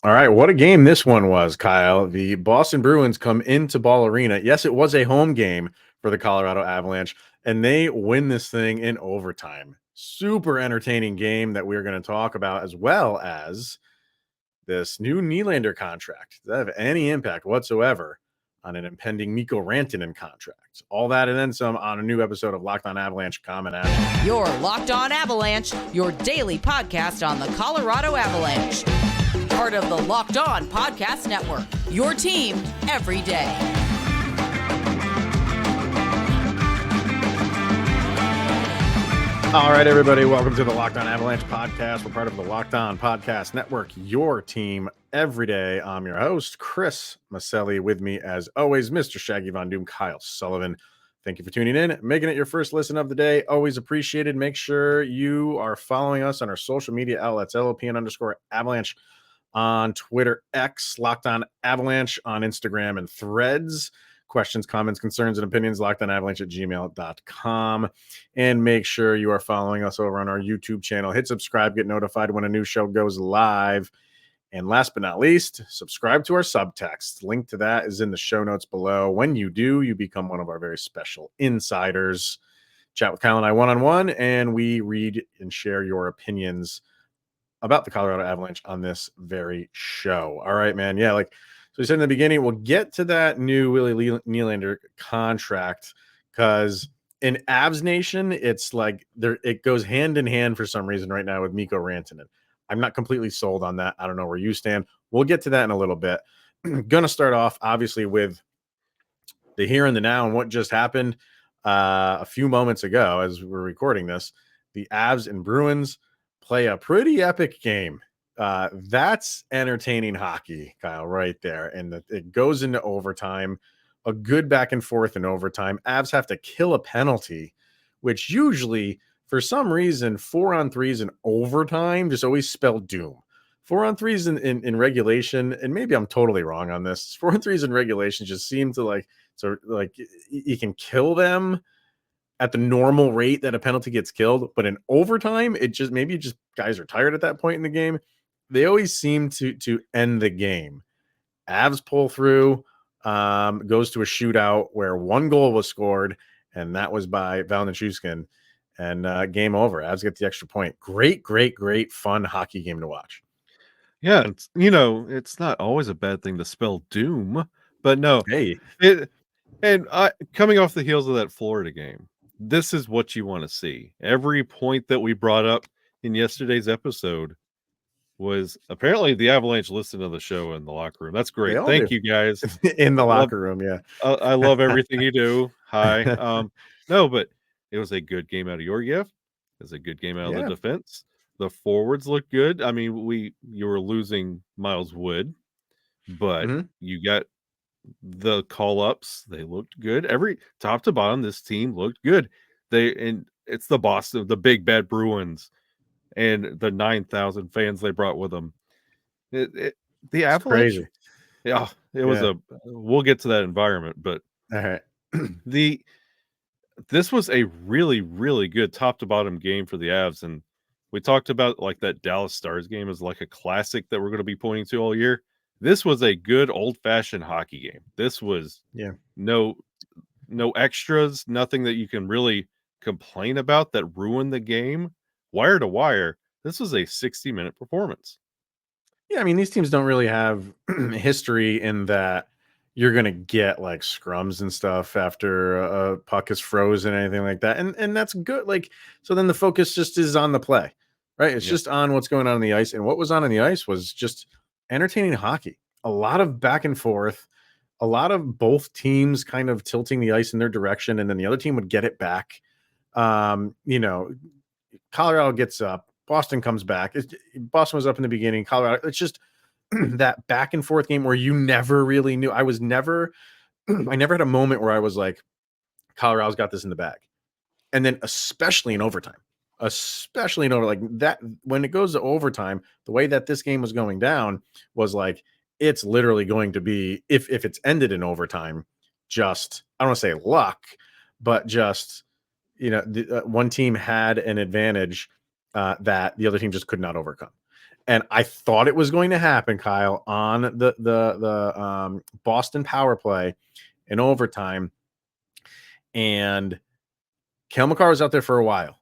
All right, what a game this one was, Kyle. The Boston Bruins come into Ball Arena. Yes, it was a home game for the Colorado Avalanche, and they win this thing in overtime. Super entertaining game that we're going to talk about, as well as this new Nylander contract. Does that have any impact whatsoever on an impending Mikko Rantanen contract? All that and then some on a new episode of Locked On Avalanche coming at you. You're Locked On Avalanche, your daily podcast on the Colorado Avalanche. Part of the Locked On Podcast Network, your team every day. All right, everybody, welcome to the Locked On Avalanche podcast. We're part of the Locked On Podcast Network, your team every day. I'm your host, Chris Maselli. With me, as always, Mr. Shaggy Von Doom, Kyle Sullivan. Thank you for tuning in, making it your first listen of the day. Always appreciated. Make sure you are following us on our social media outlets, LOPN_Avalanche on Twitter, X, Locked On Avalanche on Instagram and Threads. Questions, comments, concerns, and opinions, lockedonavalanche@gmail.com. And make sure you are following us over on our YouTube channel. Hit subscribe, get notified when a new show goes live. And last but not least, subscribe to our subtext. Link to that is in the show notes below. When you do, you become one of our very special insiders. Chat with Kyle and I one-on-one, and we read and share your opinions about the Colorado Avalanche on this very show. All right, man. Yeah, so we said in the beginning, we'll get to that new Willie Nylander contract because in Avs Nation, it's like it goes hand in hand for some reason right now with Mikko Rantanen. I'm not completely sold on that. I don't know where you stand. We'll get to that in a little bit. Going to start off, obviously, with the here and the now and what just happened a few moments ago as we're recording this. The Avs and Bruins play a pretty epic game. That's entertaining hockey, Kyle, right there. And it goes into overtime, a good back and forth in overtime. Avs have to kill a penalty, which usually, for some reason, 4-on-3s in overtime just always spell doom. 4-on-3s in regulation, and maybe I'm totally wrong on this. 4-on-3s in regulation just seem to you can kill them at the normal rate that a penalty gets killed, but in overtime, maybe guys are tired at that point in the game. They always seem to end the game. Avs pull through, goes to a shootout where one goal was scored, and that was by Valeri Nichushkin, and game over. Avs get the extra point. Great, fun hockey game to watch. Yeah, it's not always a bad thing to spell doom, but no. Hey, coming off the heels of that Florida game, this is what you want to see. Every point that we brought up in yesterday's episode was apparently the Avalanche listened to the show in the locker room. That's great. Thank you guys. In the locker room, yeah. I love everything you do. Hi. No, but it was a good game out of Georgiev. It was a good game out of the defense. The forwards looked good. I mean, you were losing Miles Wood, but you got the call-ups. They looked good. Every top to bottom, this team looked good. It's the big bad Bruins and the 9,000 fans they brought with them. The Avalanche, crazy. Yeah, was we'll get to that environment, but all right. This was a really, really good top to bottom game for the Avs, and we talked about that Dallas Stars game as like a classic that we're going to be pointing to all year. This was a good old-fashioned hockey game. This was no extras, nothing that you can really complain about that ruined the game. Wire to wire, this was a 60-minute performance. Yeah, I mean, these teams don't really have history in that you're going to get scrums and stuff after a puck is frozen, anything like that. And that's good. So then the focus just is on the play, right? It's just on what's going on the ice. And what was on the ice was just entertaining hockey. A lot of back and forth, a lot of both teams kind of tilting the ice in their direction, and then the other team would get it back. Colorado gets up, Boston comes back. Boston was up in the beginning, Colorado. It's just that back and forth game where you never really knew. I never had a moment where I was like, Colorado's got this in the bag. And then especially in overtime, that when it goes to overtime, the way that this game was going down was it's literally going to be, if it's ended in overtime, just, I don't want to say luck, but just, one team had an advantage that the other team just could not overcome. And I thought it was going to happen, Kyle, on the Boston power play in overtime. And Cale Makar was out there for a while,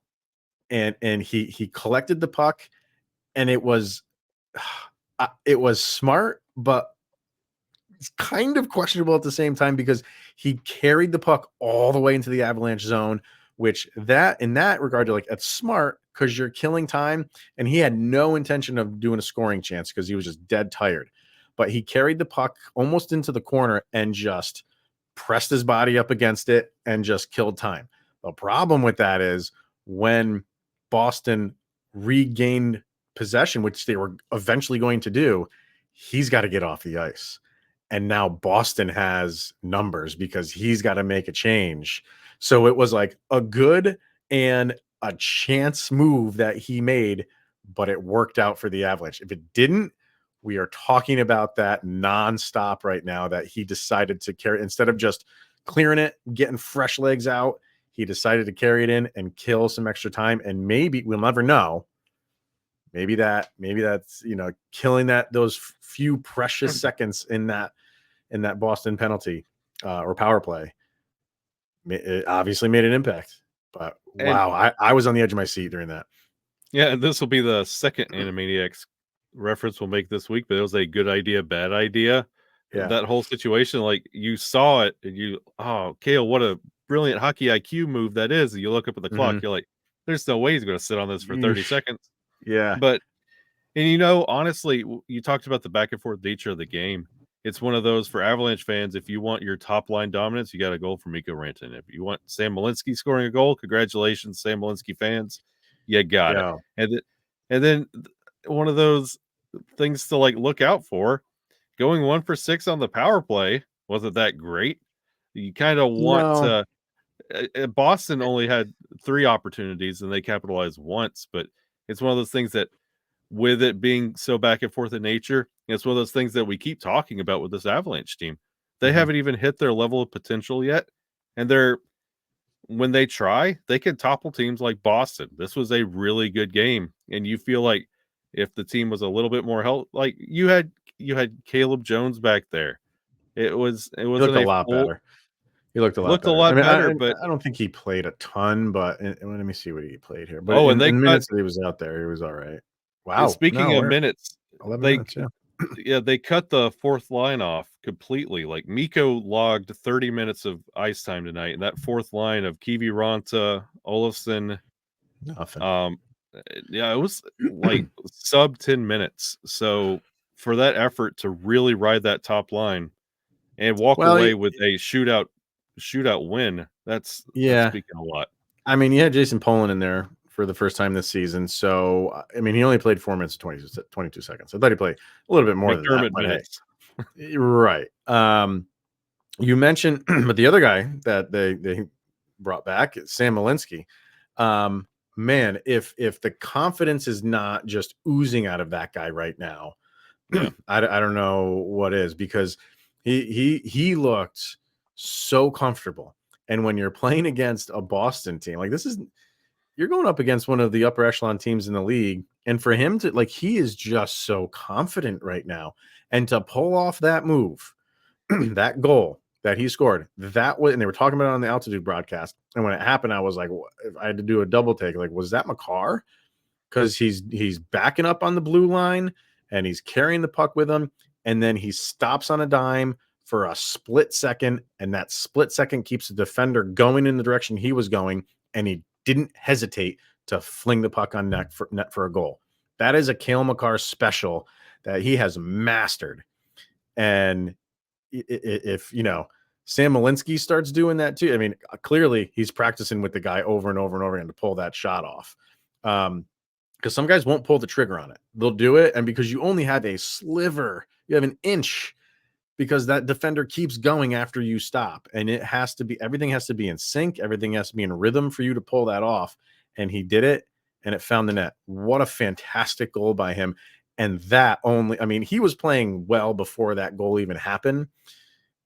and he collected the puck, and it was smart, but it's kind of questionable at the same time because he carried the puck all the way into the Avalanche zone, which that in that regard, you're like, that's smart because you're killing time. And he had no intention of doing a scoring chance because he was just dead tired. But he carried the puck almost into the corner and just pressed his body up against it and just killed time. The problem with that is when Boston regained possession, which they were eventually going to do, he's got to get off the ice. And now Boston has numbers because he's got to make a change. So it was like a good and a chance move that he made, but it worked out for the Avalanche. If it didn't, we are talking about that nonstop right now that he decided to carry instead of just clearing it, getting fresh legs out. He decided to carry it in and kill some extra time. And maybe we'll never know. Maybe that's, killing those few precious seconds in that Boston penalty or power play. It obviously made an impact, but wow, I was on the edge of my seat during that. Yeah, and this will be the second Animaniacs reference we'll make this week, but it was a good idea, bad idea. Yeah. That whole situation, like you saw it and Cale, what a brilliant hockey IQ move that is. And you look up at the clock, you're like, there's no way he's going to sit on this for 30 seconds. Yeah. But, and honestly, you talked about the back and forth nature of the game. It's one of those for Avalanche fans. If you want your top line dominance, you got a goal from Mikko Rantanen. If you want Sam Malinsky scoring a goal, congratulations, Sam Malinsky fans. You got it. And then one of those things to look out for, going 1 for 6 on the power play wasn't that great. You kind of want to. Boston only had 3 opportunities and they capitalized once, but it's one of those things that, with it being so back and forth in nature, it's one of those things that we keep talking about with this Avalanche team. They haven't even hit their level of potential yet, and when they try, they can topple teams like Boston. This was a really good game, and you feel like if the team was a little bit more healthy, like you had Caleb Jones back there. It was a lot better. He looked a lot better. But I don't think he played a ton. But let me see what he played here. But in minutes that he was out there, he was all right. Wow. Speaking of minutes, 11 minutes, they cut the fourth line off completely. Like Mikko logged 30 minutes of ice time tonight, and that fourth line of Kivi, Ranta, Olofsson, nothing. It was like sub 10 minutes. So for that effort to really ride that top line and walk away with a shootout win, that's speaking a lot. I mean, you had Jason Poland in there for the first time this season. So, I mean, he only played 4 minutes, 22 seconds. I thought he played a little bit more than that. Minutes. Hey, right. You mentioned, but the other guy that they brought back, Sam Malinsky. Man, if the confidence is not just oozing out of that guy right now, I don't know what is, because he looked so comfortable. And when you're playing against a Boston team, like you're going up against one of the upper echelon teams in the league. And for him to he is just so confident right now. And to pull off that move, that goal that he scored, and they were talking about it on the Altitude broadcast. And when it happened, I was like, I had to do a double take. Like, was that Makar? Because he's backing up on the blue line and he's carrying the puck with him. And then he stops on a dime for a split second. And that split second keeps the defender going in the direction he was going. And he didn't hesitate to fling the puck on net for a goal. That is a Cale Makar special that he has mastered. And if Sam Malinsky starts doing that too, I mean, clearly he's practicing with the guy over and over and over again to pull that shot off. Because some guys won't pull the trigger on it. They'll do it. And because you only have a sliver, you have an inch, because that defender keeps going after you stop. And everything has to be in sync. Everything has to be in rhythm for you to pull that off. And he did it, and it found the net. What a fantastic goal by him. And he was playing well before that goal even happened.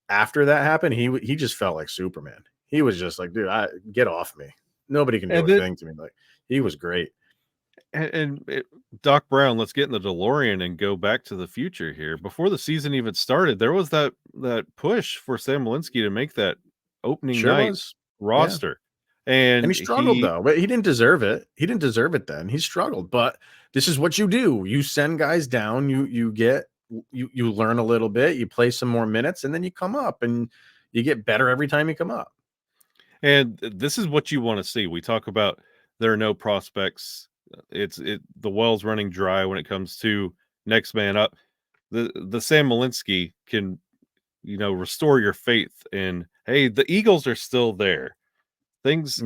After that happened, he just felt like Superman. He was just like, dude, get off me. Nobody can do a thing to me. Like, he was great. Doc Brown, let's get in the DeLorean and go back to the future here. Before the season even started, there was that push for Sam Malinsky to make that opening Sure night was. Yeah. roster. And And he struggled though, but he didn't deserve it. He didn't deserve it then. He struggled, but this is what you do. You send guys down, you learn a little bit, you play some more minutes, and then you come up and you get better every time you come up. And this is what you want to see. We talk about there are no prospects. The well's running dry when it comes to next man up. The Sam Malinsky can, restore your faith in, hey, the Eagles are still there. Things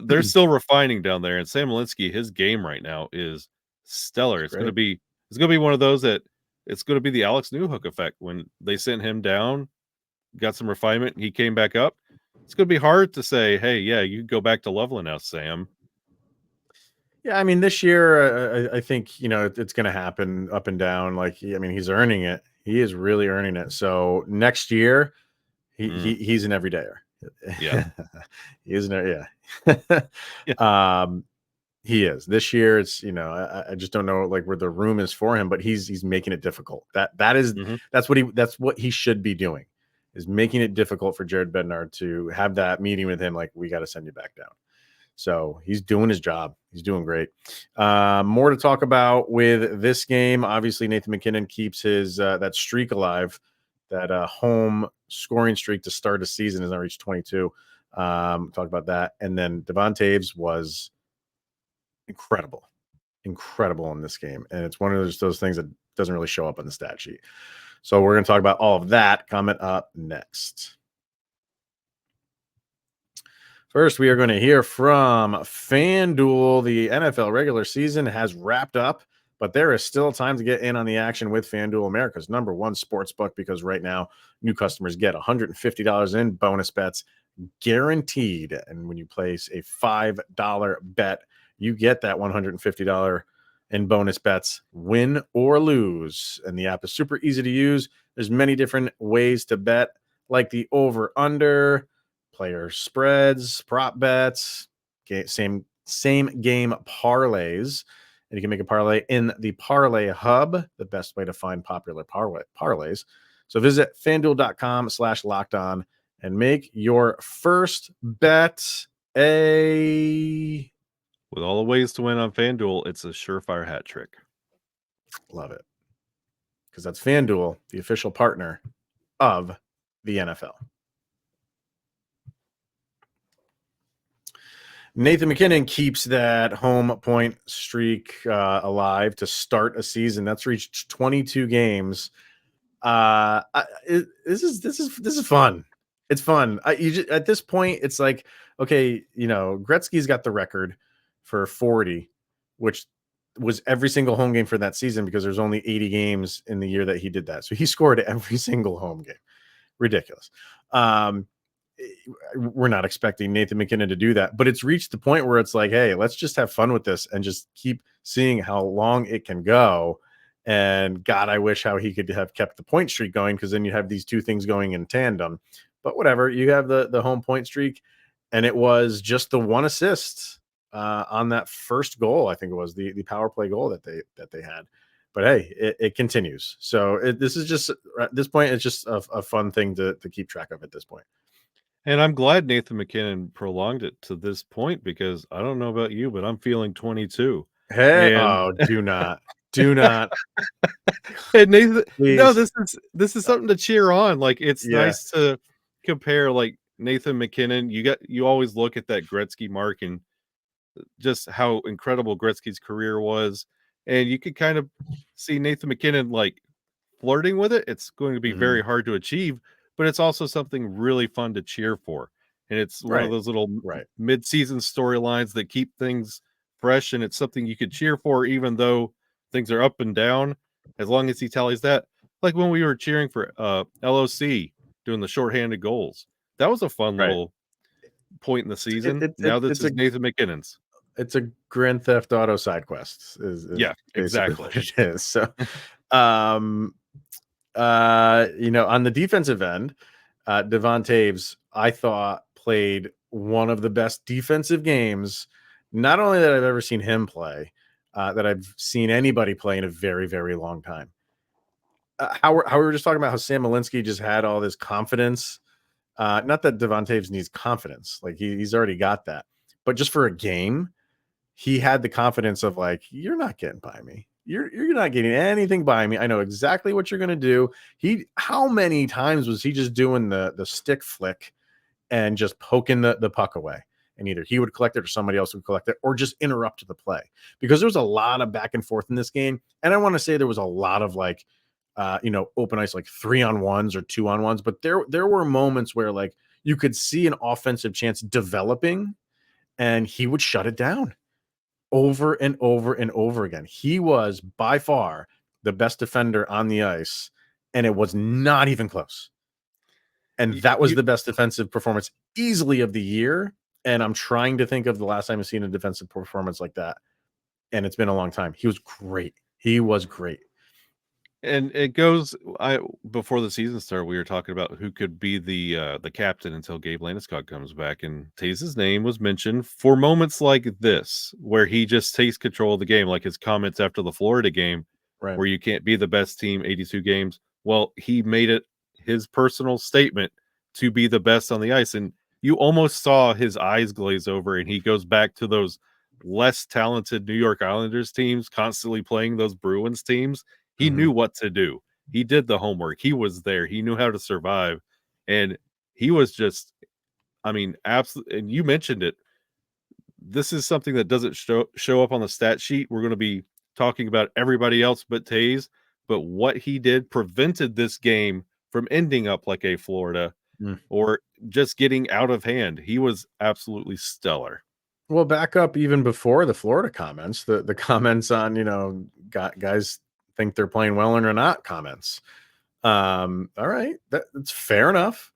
they're still refining down there. And Sam Malinsky, his game right now is stellar. It's gonna be one of those that it's gonna be the Alex Newhook effect. When they sent him down, got some refinement, he came back up. It's going to be hard to say, hey, yeah, you go back to Loveland now, Sam. Yeah, I mean, this year, I think, it's going to happen up and down. Like, he's earning it. He is really earning it. So next year, he's an everydayer. Yeah. He is yeah. He is. This year, it's, I just don't know like where the room is for him, but he's making it difficult. That's what he should be doing, is making it difficult for Jared Bednar to have that meeting with him. Like, we got to send you back down. So he's doing his job. He's doing great. More to talk about with this game. Obviously, Nathan MacKinnon keeps his that streak alive. That home scoring streak to start a season has now reached 22. Talk about that. And then Devon Toews was incredible in this game. And it's one of those things that doesn't really show up on the stat sheet. So we're going to talk about all of that coming up next. First, we are going to hear from FanDuel. The NFL regular season has wrapped up, but there is still time to get in on the action with FanDuel, America's #1 sports book, because right now new customers get $150 in bonus bets guaranteed. And when you place a $5 bet, you get that $150 in bonus bets, win or lose. And the app is super easy to use. There's many different ways to bet, like the over under, player spreads, prop bets, same game parlays. And you can make a parlay in the Parlay Hub, the best way to find popular parlays. So visit fanduel.com/lockedon and make your first bet with all the ways to win on FanDuel, it's a surefire hat trick. Love it. Because that's FanDuel, the official partner of the NFL. Nathan MacKinnon keeps that home point streak alive to start a season. That's reached 22 games. This is fun. It's fun. At this point, it's like, okay, Gretzky's got the record for 40, which was every single home game for that season, because there's only 80 games in the year that he did that. So he scored every single home game. Ridiculous. We're not expecting Nathan MacKinnon to do that, but it's reached the point where it's like, hey, let's just have fun with this and just keep seeing how long it can go. And God, I wish how he could have kept the point streak going, because then you have these two things going in tandem. But whatever, you have the home point streak, and it was just the one assist on that first goal. I think it was the power play goal that they had. But hey, it continues. So this is just, at this point, it's just a fun thing to keep track of at this point. And I'm glad Nathan MacKinnon prolonged it to this point, because I don't know about you, but I'm feeling 22. Hey, do not. And Nathan, no, this is something to cheer on. Like, it's nice to compare, like, Nathan MacKinnon. You always look at that Gretzky mark and just how incredible Gretzky's career was, and you could kind of see Nathan MacKinnon like flirting with it. It's going to be very hard to achieve, but it's also something really fun to cheer for. And it's one of those little mid-season storylines that keep things fresh, and it's something you could cheer for even though things are up and down, as long as he tallies that. Like when we were cheering for LOC doing the shorthanded goals. That was a fun little point in the season. Now this is Nathan MacKinnon's. It's a Grand Theft Auto side quest. Is exactly what it is. So on the defensive end, Devon Toews, I thought, played one of the best defensive games, not only that I've ever seen him play, that I've seen anybody play in a very, very long time. How we were just talking about how Sam Malinsky just had all this confidence. Not that Devon Toews needs confidence, like he's already got that, but just for a game, he had the confidence of like, you're not getting by me. You're not getting anything by me. I know exactly what you're gonna do. How many times was he just doing the stick flick and just poking the puck away? And either he would collect it or somebody else would collect it or just interrupt the play, because there was a lot of back and forth in this game. And I want to say there was a lot of like, open ice, like 3-on-1s or 2-on-1s. But there were moments where like you could see an offensive chance developing and he would shut it down over and over and over again. He was by far the best defender on the ice, and it was not even close. And that was the best defensive performance easily of the year. And I'm trying to think of the last time I've seen a defensive performance like that. And it's been a long time. He was great. He was great. And it goes. Before the season started, we were talking about who could be the captain until Gabe Landeskog comes back, and Toews' name was mentioned for moments like this, where he just takes control of the game, like his comments after the Florida game, Right. where you can't be the best team 82 games. Well, he made it his personal statement to be the best on the ice, and you almost saw his eyes glaze over, and he goes back to those less talented New York Islanders teams, constantly playing those Bruins teams. He knew what to do. He did the homework. He was there. He knew how to survive. And he was just, I mean, absolutely. And you mentioned it. This is something that doesn't show up on the stat sheet. We're going to be talking about everybody else but Toews. But what he did prevented this game from ending up like a Florida or just getting out of hand. He was absolutely stellar. Well, back up even before the Florida comments, the comments on, guys think they're playing well or not comments. All right, that's fair enough.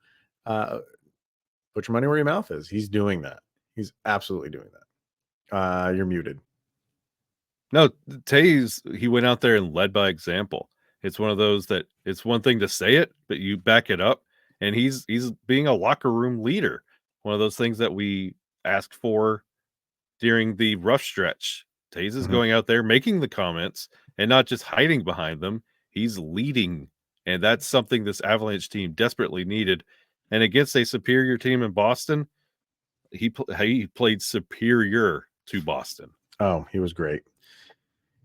Put your money where your mouth is. He's doing that. He's absolutely doing that. You're muted. No, Toews, he went out there and led by example. It's one of those that it's one thing to say it, but you back it up. And he's being a locker room leader. One of those things that we asked for during the rough stretch. Toews is going out there making the comments and not just hiding behind them. He's leading, and that's something this Avalanche team desperately needed. And against a superior team in Boston, he played superior to Boston. Oh, he was great.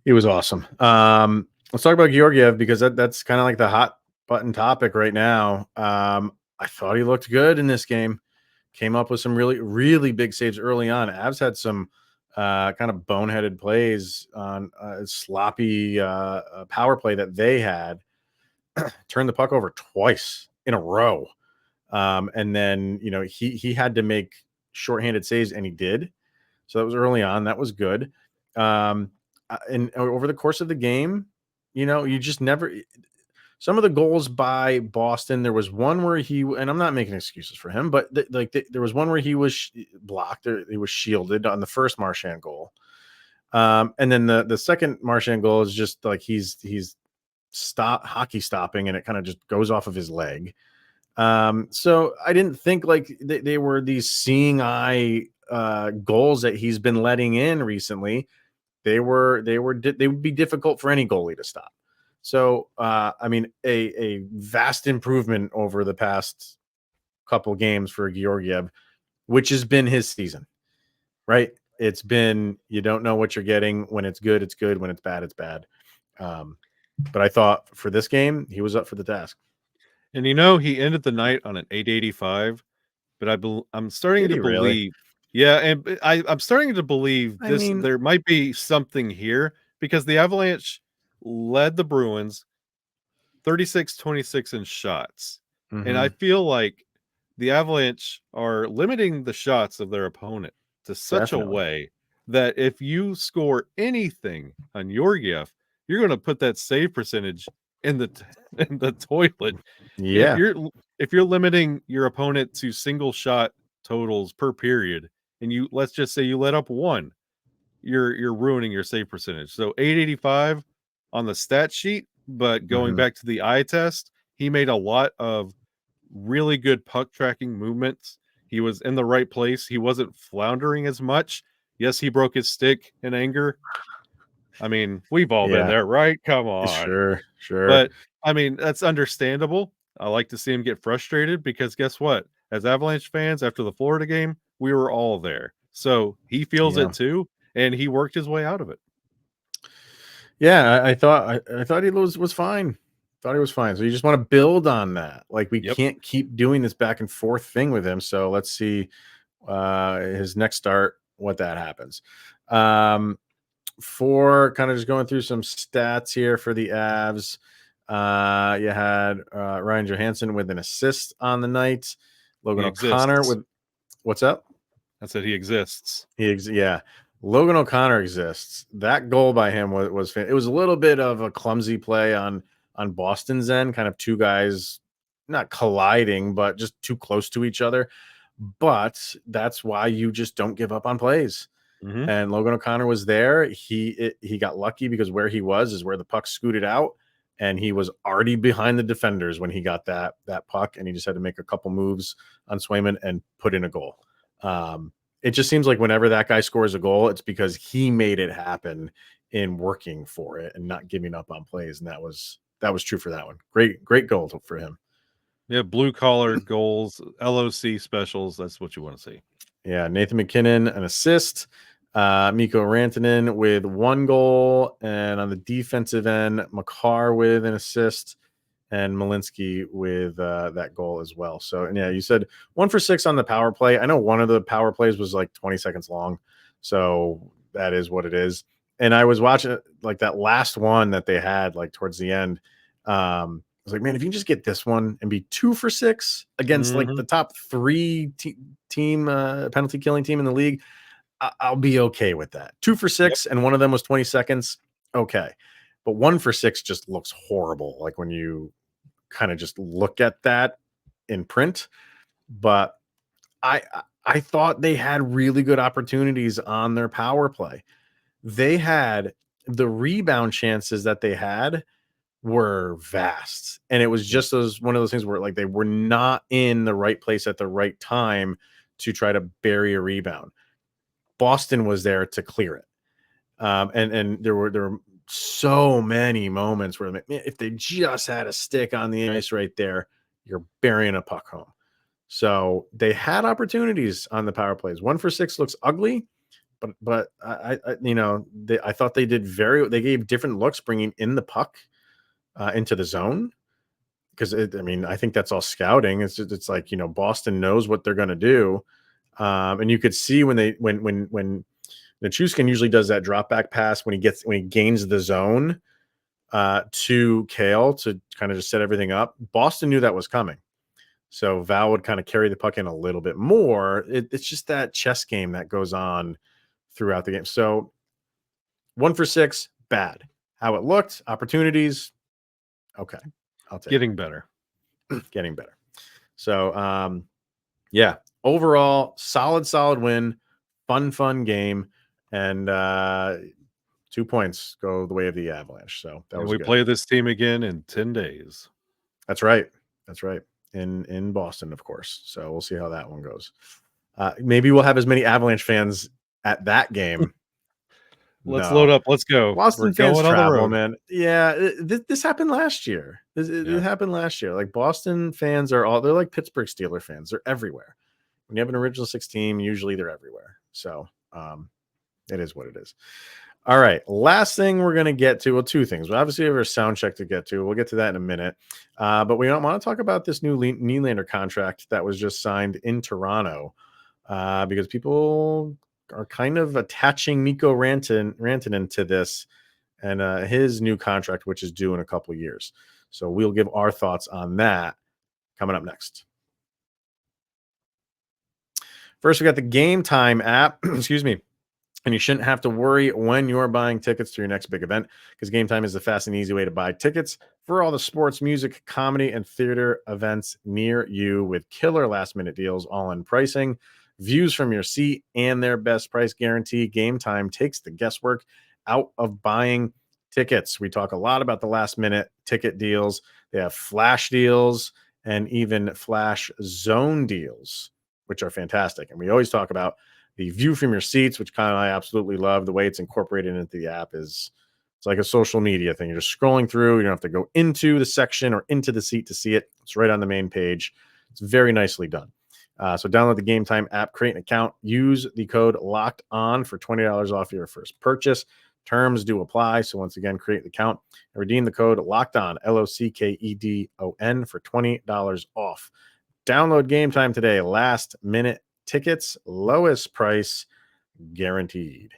He was awesome. Let's talk about Georgiev, because that's kind of like the hot button topic right now. I thought he looked good in this game. Came up with some really, really big saves early on. Avs had some kind of boneheaded plays on a sloppy power play that they had. Turned the puck over twice in a row. And then, he had to make shorthanded saves, and he did. So that was early on. That was good. And over the course of the game, you just never – some of the goals by Boston, there was one where and I'm not making excuses for him, but there was one where he was blocked, or he was shielded on the first Marchand goal. And then the second Marchand goal is just like he's hockey stopping, and it kind of just goes off of his leg. So I didn't think like they were these seeing eye goals that he's been letting in recently. They would be difficult for any goalie to stop. So, I mean, a vast improvement over the past couple games for Georgiev, which has been his season, right? It's been, you don't know what you're getting. When it's good, it's good. When it's bad, it's bad. But I thought for this game, he was up for the task. And he ended the night on an 885, but I'm starting to believe, really? Yeah, and I'm starting to believe there might be something here, because the Avalanche led the Bruins 36-26 in shots. And I feel like the Avalanche are limiting the shots of their opponent to such a way that if you score anything on Georgiev, you're going to put that save percentage in the toilet. Yeah. If you're limiting your opponent to single shot totals per period, and let's just say you let up one, you're ruining your save percentage. So 885 on the stat sheet, but going back to the eye test, he made a lot of really good puck tracking movements. He was in the right place. He wasn't floundering as much. Yes, he broke his stick in anger, I mean, we've all been Yeah. there, right? Come on. Sure. But I mean, that's understandable. I like to see him get frustrated because guess what? As Avalanche fans, after the Florida game, we were all there. So he feels Yeah. it too, and he worked his way out of it. Yeah, I thought he was fine. Thought he was fine. So you just want to build on that. Like we Yep. can't keep doing this back and forth thing with him. So let's see his next start, what that happens. For kind of just going through some stats here for the Avs. You had Ryan Johansson with an assist on the night. Logan O'Connor exists. with what's up? I said he exists. Yeah. Logan O'Connor exists. That goal by him was it was a little bit of a clumsy play on Boston's end, kind of two guys not colliding, but just too close to each other. But that's why you just don't give up on plays. Mhm. And Logan O'Connor was there. He got lucky because where he was is where the puck scooted out, and he was already behind the defenders when he got that puck, and he just had to make a couple moves on Swayman and put in a goal. It just seems like whenever that guy scores a goal, it's because he made it happen in working for it and not giving up on plays, and that was true for that one. Great goal for him. Yeah, blue collar goals, LOC specials. That's what you want to see. Yeah, Nathan MacKinnon, an assist. Mikko Rantanen with 1 goal. And on the defensive end, Makar with an assist. And Malinsky with that goal as well. So, and yeah, you said 1 for 6 on the power play. I know one of the power plays was like 20 seconds long. So that is what it is. And I was watching like that last one that they had like towards the end. I was like, man, if you can just get this one and be 2 for 6 against like the top 3 team penalty killing team in the league, I'll be okay with that. 2 for 6, and one of them was 20 seconds. Okay. But 1 for 6 just looks horrible. Like when you kind of just look at that in print. But I thought they had really good opportunities on their power play. They had the rebound chances that they had were vast. And it was just one of those things where like they were not in the right place at the right time to try to bury a rebound. Boston was there to clear it. And there were so many moments where, man, if they just had a stick on the ice right there, you're burying a puck home. So they had opportunities on the power plays. 1 for 6 looks ugly, but I thought they did they gave different looks bringing in the puck into the zone. Because I think that's all scouting. It's like, Boston knows what they're going to do. And you could see when Nichushkin usually does that drop back pass when he gains the zone to Kale to kind of just set everything up. Boston knew that was coming. So Val would kind of carry the puck in a little bit more. It's just that chess game that goes on throughout the game. So 1 for 6, bad. How it looked, opportunities, okay. I'll take Getting better. Getting better. So, yeah, overall, solid win, fun game. And 2 points go the way of the Avalanche. So that was we good. play this team again in 10 days. That's right. In Boston, of course. So we'll see how that one goes. Maybe we'll have as many Avalanche fans at that game. Let's load up. Let's go. Boston fans travel, man. Yeah, this happened last year. It happened last year. Like Boston fans they're like Pittsburgh Steelers fans. They're everywhere. When you have an original 6 team, usually they're everywhere. So it is what it is. All right. Last thing we're going to get to, well, 2 things. We obviously have our sound check to get to. We'll get to that in a minute. But we want to talk about this new Nylander contract that was just signed in Toronto because people are kind of attaching Mikko Rantanen to this and his new contract, which is due in a couple of years. So we'll give our thoughts on that coming up next. First, we got the Game Time app. Excuse me. And you shouldn't have to worry when you're buying tickets to your next big event because Game Time is the fast and easy way to buy tickets for all the sports, music, comedy, and theater events near you with killer last-minute deals, all-in pricing, views from your seat, and their best price guarantee. Game Time takes the guesswork out of buying tickets. We talk a lot about the last-minute ticket deals. They have flash deals and even flash zone deals, which are fantastic. And we always talk about the view from your seats, which kind of I absolutely love. The way it's incorporated into the app is It's like a social media thing. You're just scrolling through. You don't have to go into the section or into the seat to see it. It's right on the main page. It's very nicely done. So download the Game Time app, create an account, use the code Locked On for $20 off your first purchase. Terms do apply. So once again, create the account and redeem the code Locked On, LOCKEDON, for $20 off. Download Game Time today. Last minute tickets, lowest price guaranteed.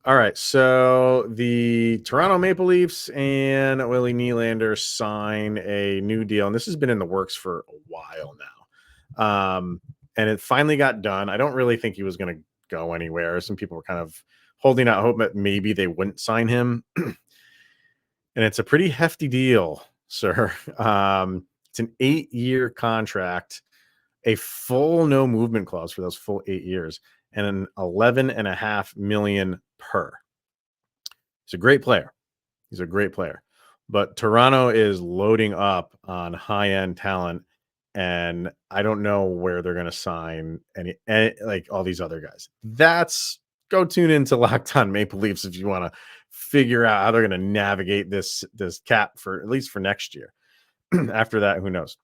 All right, so the Toronto Maple Leafs and Willie Nylander sign a new deal, and this has been in the works for a while now. And it finally got done. I don't really think he was going to go anywhere. Some people were kind of holding out hope that maybe they wouldn't sign him. And it's a pretty hefty deal, sir. It's an 8-year contract, a full no movement clause for those full 8 years, and an $11.5 million per. He's a great player. But Toronto is loading up on high-end talent, and I don't know where they're going to sign any like all these other guys. Go tune into Locked On Maple Leafs if you want to figure out how they're going to navigate this cap for at least for next year. After that, who knows?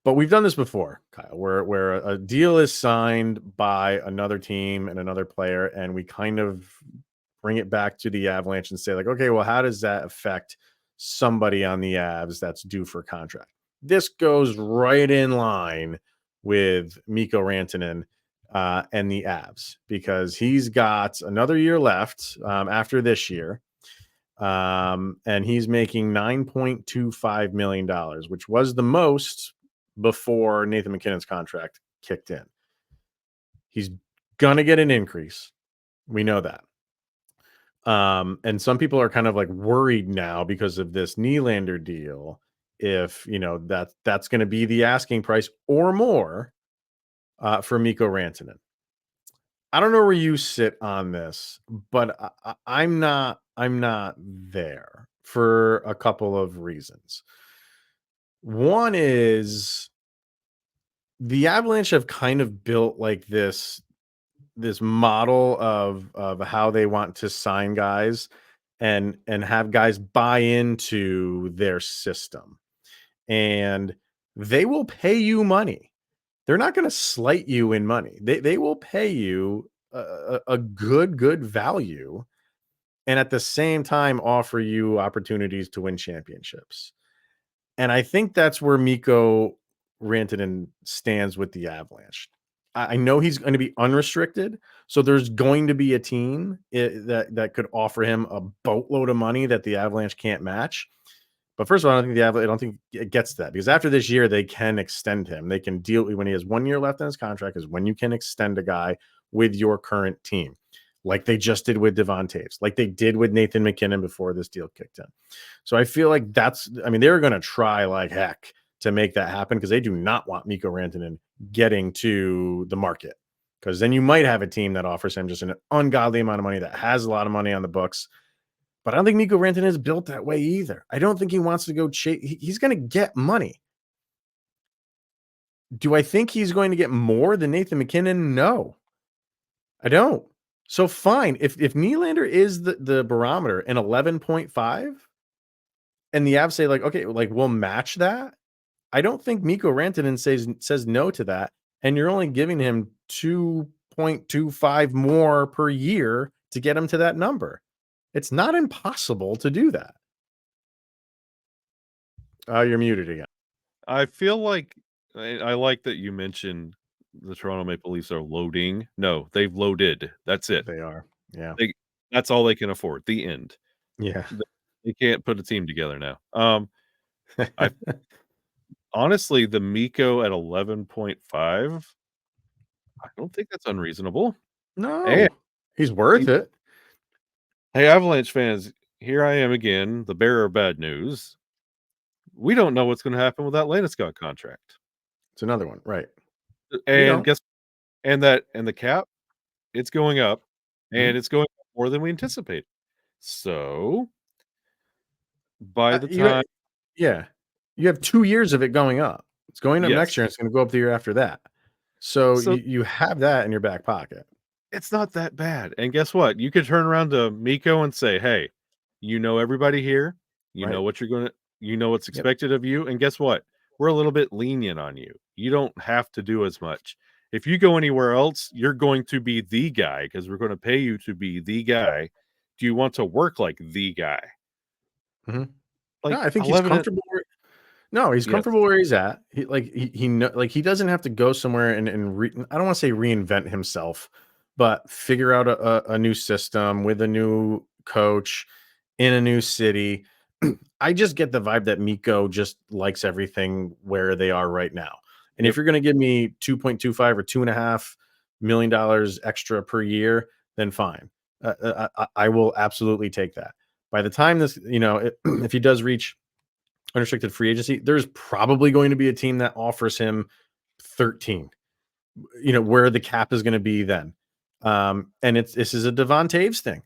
But we've done this before, Kyle, where a deal is signed by another team and another player, and we kind of bring it back to the Avalanche and say, like, okay, well, how does that affect somebody on the Avs that's due for a contract? This goes right in line with Mikko Rantanen and the Avs, because he's got another year left after this year. And he's making $9.25 million, which was the most before Nathan MacKinnon's contract kicked in. He's going to get an increase. We know that. And some people are kind of like worried now because of this Nylander deal, if, that's going to be the asking price or more for Mikko Rantanen. I don't know where you sit on this, but I'm not there for a couple of reasons. One is the Avalanche have kind of built like this model of how they want to sign guys and have guys buy into their system, and they will pay you money. They're not going to slight you in money. They will pay you a good value, and at the same time offer you opportunities to win championships. And I think that's where Mikko Rantanen stands with the Avalanche. I know he's going to be unrestricted, so there's going to be a team that could offer him a boatload of money that the Avalanche can't match. But first of all, I don't think it gets that, because after this year, they can extend him. They can deal when he has 1 year left on his contract, is when you can extend a guy with your current team, like they just did with Devon Toews, like they did with Nathan MacKinnon before this deal kicked in. So I feel like they're going to try like heck to make that happen, because they do not want Mikko Rantanen getting to the market, because then you might have a team that offers him just an ungodly amount of money, that has a lot of money on the books. But I don't think Mikko Rantanen is built that way either. I don't think he wants to go chase. He's going to get money. Do I think he's going to get more than Nathan MacKinnon? No, I don't. So fine. If Nylander is the barometer, an 11.5, and the Avs say like, okay, like we'll match that, I don't think Mikko Rantanen says no to that. And you're only giving him 2.25 more per year to get him to that number. It's not impossible to do that. You're muted again. I feel like I like that you mentioned the Toronto Maple Leafs are loading. No, they've loaded. That's it. They are. Yeah. That's all they can afford. The end. Yeah. They can't put a team together now. Honestly, the Mikko at 11.5, I don't think that's unreasonable. No, and he's worth it. Hey, Avalanche fans, here I am again, the bearer of bad news. We don't know what's going to happen with that Landeskog contract. It's another one, right? And the cap, it's going up, and it's going up more than we anticipated. So by the time, you have 2 years of it going up. It's going up next year, and it's going to go up the year after that. So you have that in your back pocket. it's not that bad. And guess what? You could turn around to Mikko and say, hey, you know everybody here. You know what you know what's expected of you. And guess what? We're a little bit lenient on you. You don't have to do as much. If you go anywhere else, you're going to be the guy because we're going to pay you to be the guy. Do you want to work like the guy? Mm-hmm. Like, no, I think he's comfortable. He's comfortable where he's at. He doesn't have to go somewhere and I don't want to say reinvent himself, but figure out a new system with a new coach in a new city. I just get the vibe that Mikko just likes everything where they are right now. And if you're going to give me 2.25 or $2.5 million extra per year, then fine. I will absolutely take that. By the time this, if he does reach unrestricted free agency, there's probably going to be a team that offers him 13, where the cap is going to be then. And this is a Devon Toews thing.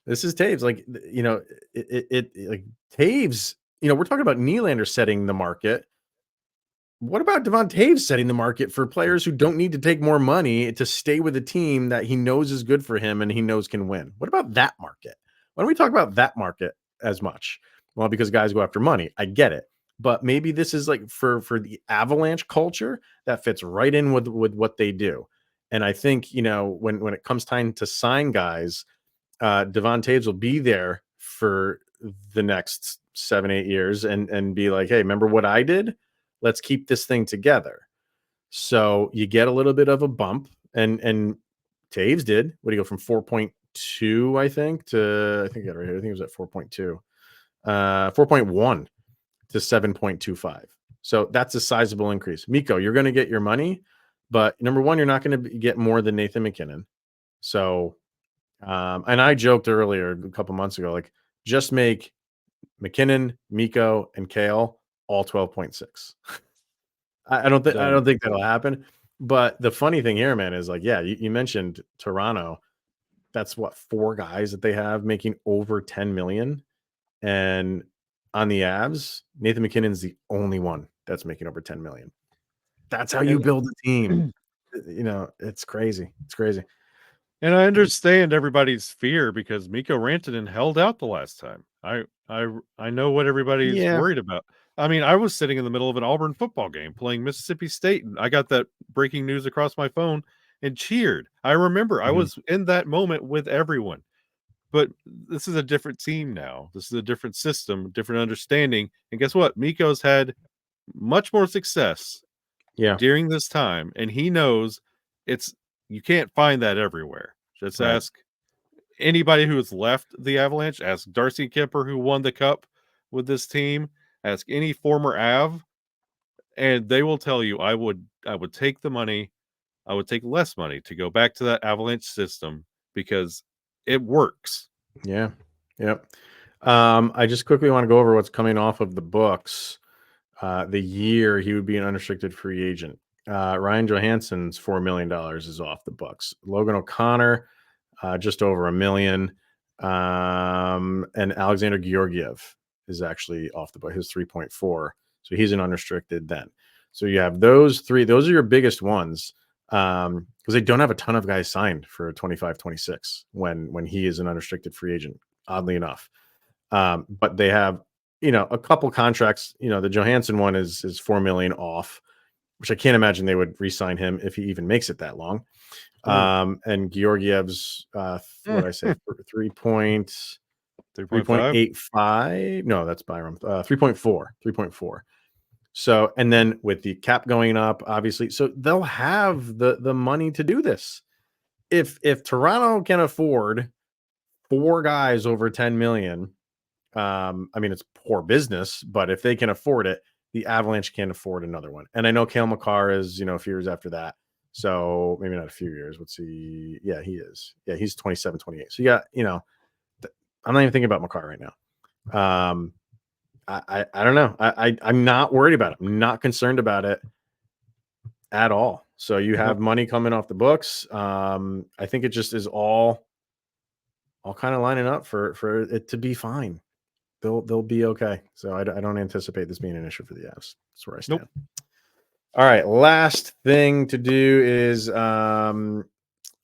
This is Toews. Like, like Toews, we're talking about Nylander setting the market. What about Devon Toews setting the market for players who don't need to take more money to stay with a team that he knows is good for him and he knows can win? What about that market? Why don't we talk about that market as much? Well, because guys go after money. I get it. But maybe this is like for the Avalanche culture that fits right in with what they do. And I think, when it comes time to sign guys, Devon Toews will be there for the next 7-8 years and be like, hey, remember what I did? Let's keep this thing together. So you get a little bit of a bump, and Toews did. What do you go from 4.2, I think, to I think I got it right here. I think it was at 4.2, 4.1 to 7.25. So that's a sizable increase. Mikko, you're going to get your money, but number one, you're not going to get more than Nathan MacKinnon. So, and I joked earlier a couple months ago, like just make MacKinnon, Mikko, and Kale all 12.6. I don't think that'll happen. But the funny thing here, man, is like, yeah, you mentioned Toronto. That's what, 4 guys that they have making over 10 million. And on the Avs, Nathan MacKinnon's the only one that's making over 10 million. That's how you build a team. It's crazy. It's crazy. And I understand everybody's fear because Mikko Rantanen held out the last time. I know what everybody's worried about. I mean, I was sitting in the middle of an Auburn football game playing Mississippi State, and I got that breaking news across my phone and cheered. I remember I was in that moment with everyone. But this is a different team now. This is a different system, different understanding. And guess what? Mikko's had much more success during this time, and he knows you can't find that everywhere. Just ask anybody who has left the Avalanche. Ask Darcy Kemper, who won the cup with this team. Ask any former Av, and they will tell you, I would take the money. I would take less money to go back to that Avalanche system because it works. Yeah. Yep. I just quickly want to go over what's coming off of the books. The year he would be an unrestricted free agent. Ryan Johansson's $4 million is off the books. Logan O'Connor, just over $1 million. And Alexander Georgiev is actually off the book. His 3.4. So he's an unrestricted then. So you have those 3. Those are your biggest ones. Because they don't have a ton of guys signed for 25-26 when he is an unrestricted free agent, oddly enough. But they have, a couple contracts. The Johansson one is $4 million off, which I can't imagine they would re-sign him if he even makes it that long. And Georgiev's what did I say? 3.85. No, that's Byram. 3.4. So, and then with the cap going up, obviously, so they'll have the money to do this. If Toronto can afford 4 guys over 10 million, I mean, it's poor business, but if they can afford it, the Avalanche can't afford another one. And I know Cale Makar is, a few years after that. So maybe not a few years. Let's see. Yeah, he is. Yeah, he's 27, 28. So you got, I'm not even thinking about Makar right now. I don't know. I'm not worried about it. I'm not concerned about it at all. So you have money coming off the books. I think it just is all kind of lining up for it to be fine. They'll be okay. So I don't anticipate this being an issue for the Avs. That's where I stand. Nope. All right. Last thing to do is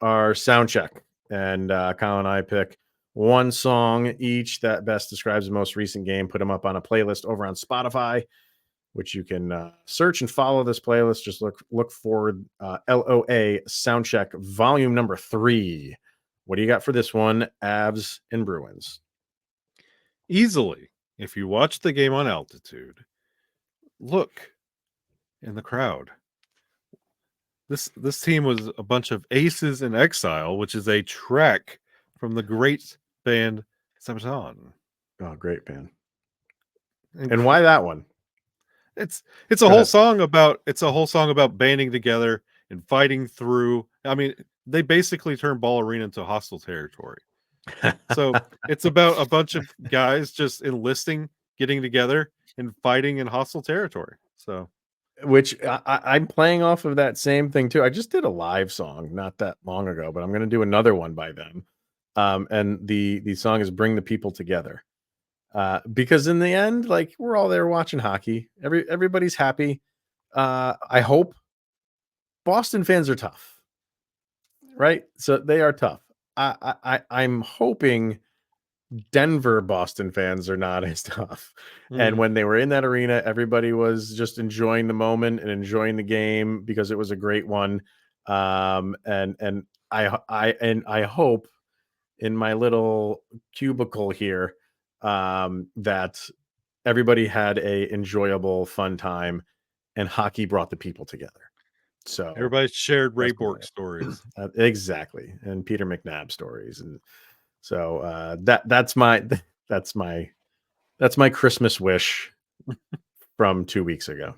our sound check, and Kyle and I pick one song each that best describes the most recent game. Put them up on a playlist over on Spotify, which you can search and follow this playlist. Just look for LOA Soundcheck Volume number 3. What do you got for this one, Avs and Bruins? Easily, if you watch the game on altitude, look in the crowd. This team was a bunch of aces in exile, which is a track from the great band Sabaton. Oh, great band. And why that one? It's a whole song about banding together and fighting through. I mean, they basically turned Ball Arena into hostile territory. So it's about a bunch of guys just enlisting, getting together, and fighting in hostile territory. So, which I'm playing off of that same thing too. I just did a live song not that long ago, but I'm going to do another one by them. And the song is "Bring the People Together," because in the end, like, we're all there watching hockey. Everybody's happy. I hope. Boston fans are tough, right? So they are tough. I'm hoping Denver Boston fans are not as tough. And when they were in that arena, everybody was just enjoying the moment and enjoying the game because it was a great one. And I hope in my little cubicle here that everybody had a enjoyable, fun time, and hockey brought the people together. So everybody shared Ray Bork stories. Exactly. And Peter McNabb stories. And so that's my Christmas wish from 2 weeks ago.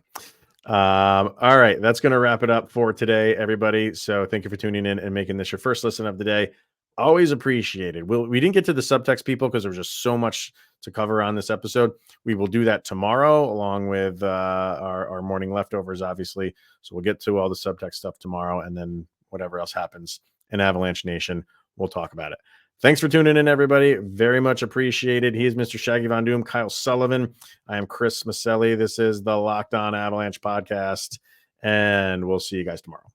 All right, that's going to wrap it up for today, everybody. So thank you for tuning in and making this your first listen of the day. Always appreciated. We didn't get to the subtext, people, because there was just so much to cover on this episode. We will do that tomorrow, along with our morning leftovers, obviously. So we'll get to all the subtext stuff tomorrow, and then whatever else happens in Avalanche Nation, we'll talk about it. Thanks for tuning in, everybody. Very much appreciated. He is Mr. Shaggy Von Doom, Kyle Sullivan. I am Chris Maselli. This is the Locked On Avalanche podcast, and we'll see you guys tomorrow.